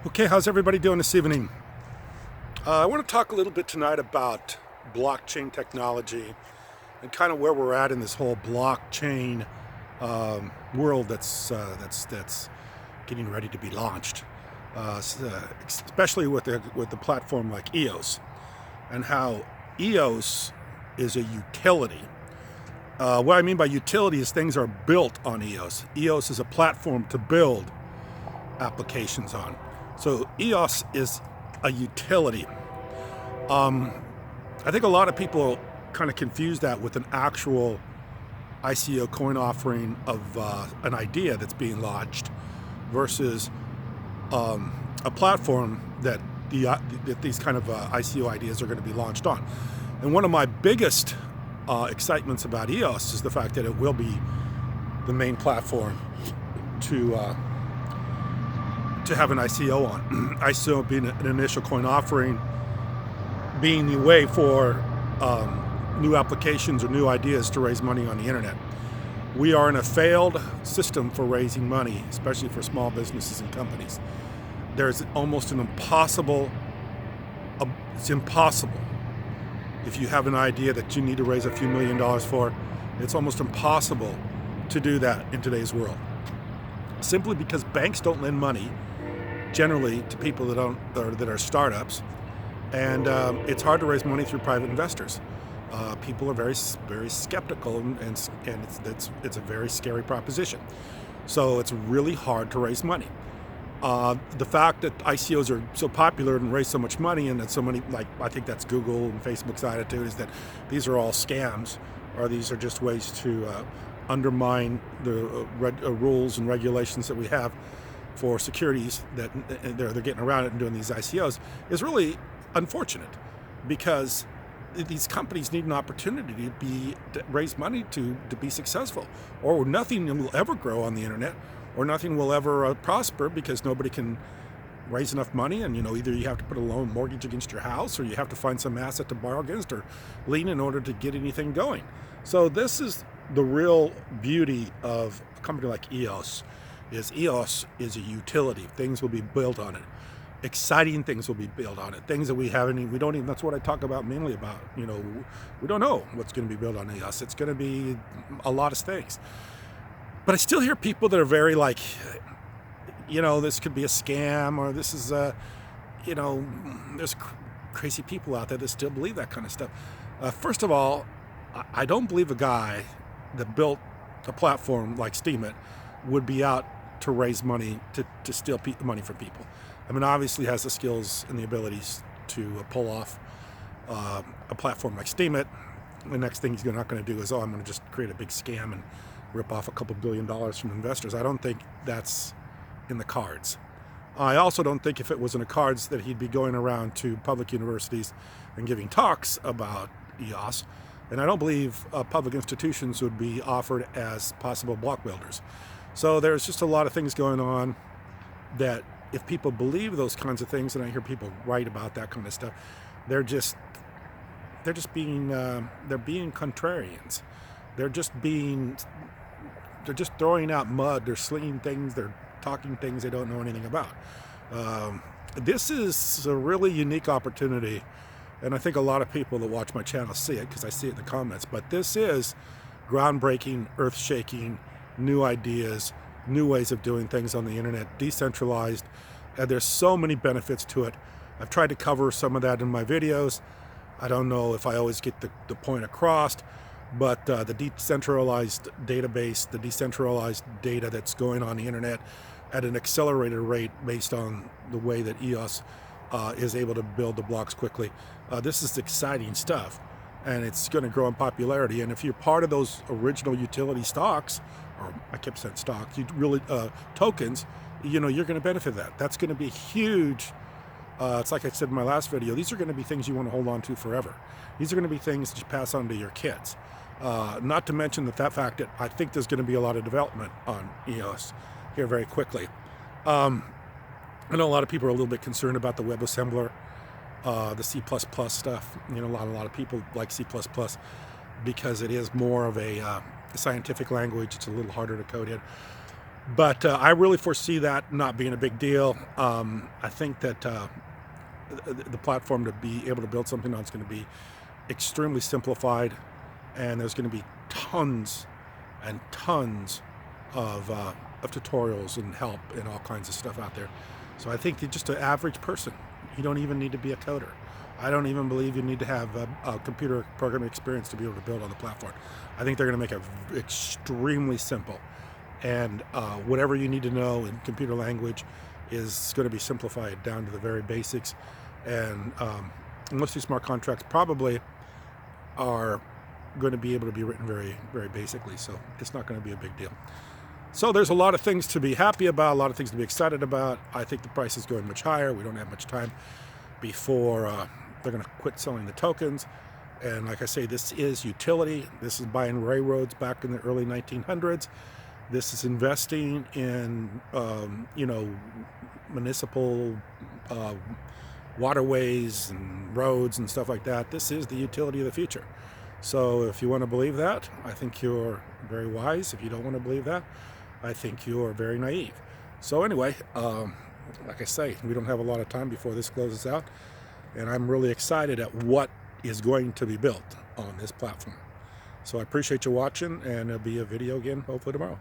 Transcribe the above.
Okay, how's everybody doing this evening? I want to talk a little bit tonight about blockchain technology and kind of where we're at in this whole blockchain world that's getting ready to be launched, especially with the platform like EOS, and how EOS is a utility. What I mean by utility is things are built on EOS. EOS is a platform to build applications on. So EOS is a utility. I think a lot of people kind of confuse that with an actual ICO coin offering of an idea that's being launched versus a platform that these kind of ICO ideas are going to be launched on. And one of my biggest excitements about EOS is the fact that it will be the main platform to have an ICO on. ICO being an initial coin offering, being the way for new applications or new ideas to raise money on the internet. We are in a failed system for raising money, especially for small businesses and companies. There's almost an impossible, it's impossible. If you have an idea that you need to raise a few $1,000,000 for, it's almost impossible to do that in today's world. Simply because banks don't lend money generally to people that are startups, and it's hard to raise money through private investors. People are very skeptical, and it's a very scary proposition. So it's really hard to raise money. The fact that ICOs are so popular and raise so much money, and that so many, like I think that's Google and Facebook's attitude, is that these are all scams, or these are just ways to undermine the rules and regulations that we have for securities, that they're getting around it and doing these ICOs, is really unfortunate, because these companies need an opportunity to raise money to be successful, or nothing will ever grow on the internet, or nothing will ever prosper, because nobody can raise enough money. And either you have to put a loan mortgage against your house, or you have to find some asset to borrow against or lien in order to get anything going. So this is the real beauty of a company like EOS. EOS is a utility. Things will be built on it. Exciting things will be built on it. Things that we don't even, that's what I talk about mainly about. We don't know what's going to be built on EOS. It's going to be a lot of things. But I still hear people that are very like, this could be a scam, or this is there's crazy people out there that still believe that kind of stuff. First of all, I don't believe a guy that built a platform like Steemit would be out to raise money to steal money from people. I mean, obviously has the skills and the abilities to pull off a platform like Steemit. The next thing he's not going to do is, I'm going to just create a big scam and rip off a couple $1 billion from investors. I don't think that's in the cards. I also don't think if it was in the cards that he'd be going around to public universities and giving talks about EOS. And I don't believe public institutions would be offered as possible block builders. So there's just a lot of things going on that, if people believe those kinds of things, and I hear people write about that kind of stuff, they're being contrarians. They're just throwing out mud. They're slinging things. They're talking things they don't know anything about. This is a really unique opportunity, and I think a lot of people that watch my channel see it, because I see it in the comments. But this is groundbreaking, earth-shaking, new ideas, new ways of doing things on the internet, decentralized, and there's so many benefits to it. I've tried to cover some of that in my videos. I don't know if I always get the point across, but the decentralized database, the decentralized data that's going on the internet at an accelerated rate based on the way that EOS is able to build the blocks quickly. This is exciting stuff, and it's going to grow in popularity. And if you're part of those original utility stocks, or I kept saying stocks, tokens, you're going to benefit that. That's going to be huge. It's like I said in my last video, these are going to be things you want to hold on to forever. These are going to be things that you pass on to your kids. Not to mention the fact that I think there's going to be a lot of development on EOS here very quickly. I know a lot of people are a little bit concerned about the WebAssembler, the C++ stuff. A lot of people like C++ because it is more of a scientific language. It's a little harder to code in. But I really foresee that not being a big deal. I think that the platform to be able to build something on is going to be extremely simplified, and there's going to be tons and tons of tutorials and help and all kinds of stuff out there. So I think that just an average person, you don't even need to be a coder. I don't even believe you need to have a computer programming experience to be able to build on the platform. I think they're going to make it extremely simple, and whatever you need to know in computer language is going to be simplified down to the very basics. And most of these smart contracts probably are going to be able to be written very, very basically, so it's not going to be a big deal. So there's a lot of things to be happy about, a lot of things to be excited about. I think the price is going much higher. We don't have much time before they're going to quit selling the tokens. And like I say, this is utility. This is buying railroads back in the early 1900s. This is investing in, municipal waterways and roads and stuff like that. This is the utility of the future. So if you want to believe that, I think you're very wise. If you don't want to believe that, I think you're very naive. So anyway, like I say, we don't have a lot of time before this closes out, and I'm really excited at what is going to be built on this platform. So I appreciate you watching, and there'll be a video again hopefully tomorrow.